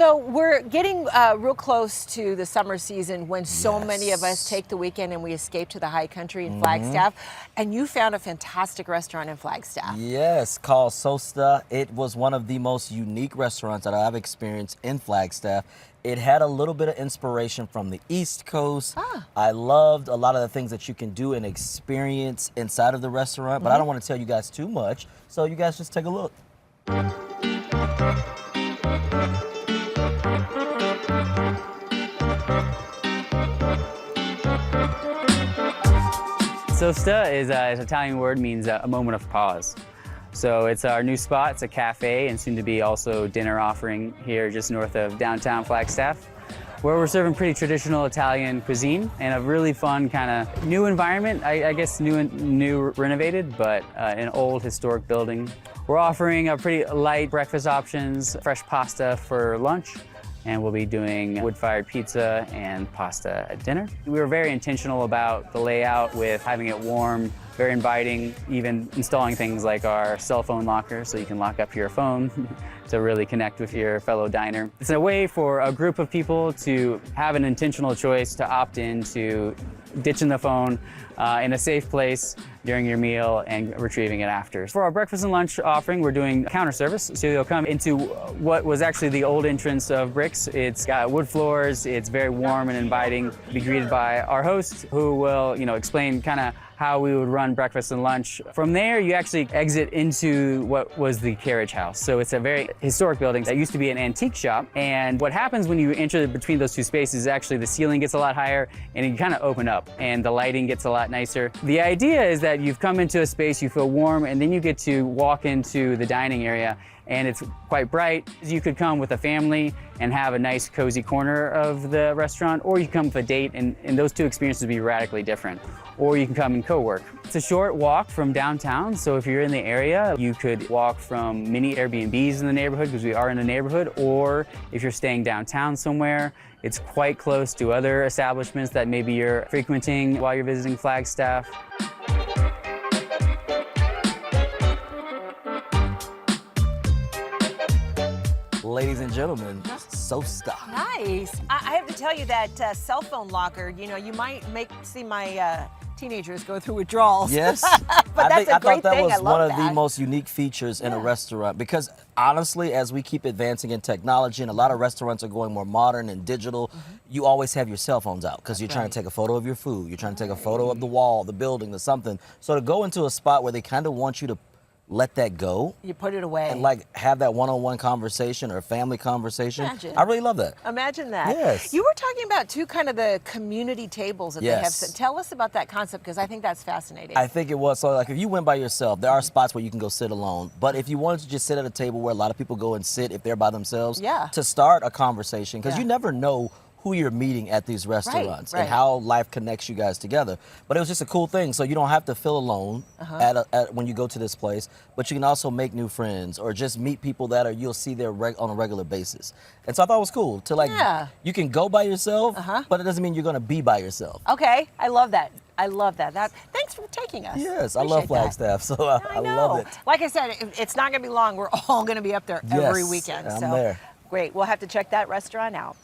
So we're getting real close to the summer season when so many of us take the weekend and we escape to the high country in Flagstaff. And you found a fantastic restaurant in Flagstaff. Yes, called Sosta. It was one of the most unique restaurants that I've experienced in Flagstaff. It had a little bit of inspiration from the East Coast. I loved a lot of the things that you can do and experience inside of the restaurant, but I don't want to tell you guys too much, so you guys just take a look. Sosta is an Italian word, means a moment of pause. So it's our new spot. It's a cafe and soon to be also dinner offering here just north of downtown Flagstaff, where we're serving pretty traditional Italian cuisine and a really fun kind of new environment. I guess new renovated, but an old historic building. We're offering a pretty light breakfast options, fresh pasta for lunch, and we'll be doing wood-fired pizza and pasta at dinner. We were very intentional about the layout with having it warm, very inviting, even installing things like our cell phone locker so you can lock up your phone to really connect with your fellow diner. It's a way for a group of people to have an intentional choice to opt into ditching the phone in a safe place during your meal and retrieving it after. For our breakfast and lunch offering, we're doing counter service. So you'll come into what was actually the old entrance of Bricks. It's got wood floors, it's very warm and inviting. Be greeted by our host who will, explain kind of how we would run breakfast and lunch. From there, you actually exit into what was the carriage house. So it's a very historic building that used to be an antique shop. And what happens when you enter between those two spaces is actually the ceiling gets a lot higher and you kind of open up and the lighting gets a lot nicer. The idea is that you've come into a space, you feel warm, and then you get to walk into the dining area and it's quite bright. You could come with a family and have a nice cozy corner of the restaurant, or you can come with a date, and those two experiences would be radically different. Or you can come and co-work. It's a short walk from downtown, so if you're in the area, you could walk from mini Airbnbs in the neighborhood, because we are in the neighborhood, or if you're staying downtown somewhere, it's quite close to other establishments that maybe you're frequenting while you're visiting Flagstaff. Ladies and gentlemen, Sosta. Nice. I have to tell you that cell phone locker, you might see my teenagers go through withdrawals. Yes. But that's a great thought that thing. was I love one of the that. most unique features in a restaurant, because honestly, as we keep advancing in technology and a lot of restaurants are going more modern and digital, you always have your cell phones out because you're trying to take a photo of your food. You're trying to take a photo of the wall, the building, the something. So to go into a spot where they kind of want you to let that go. You put it away. And have that one-on-one conversation or family conversation. Imagine. I really love that. Imagine that. Yes. You were talking about too kind of the community tables that they have. Yes. Tell us about that concept, because I think that's fascinating. I think it was. So if you went by yourself, there are spots where you can go sit alone. But if you wanted to just sit at a table where a lot of people go and sit if they're by themselves, to start a conversation, because you never know who you're meeting at these restaurants and how life connects you guys together. But it was just a cool thing. So you don't have to feel alone when you go to this place, but you can also make new friends or just meet people that you'll see there on a regular basis. And so I thought it was cool to you can go by yourself, but it doesn't mean you're gonna be by yourself. Okay, I love that. I love that. Thanks for taking us. Yes, I love Flagstaff, so I love it. Like I said, it's not gonna be long. We're all gonna be up there every weekend. I'm so there. Great, we'll have to check that restaurant out.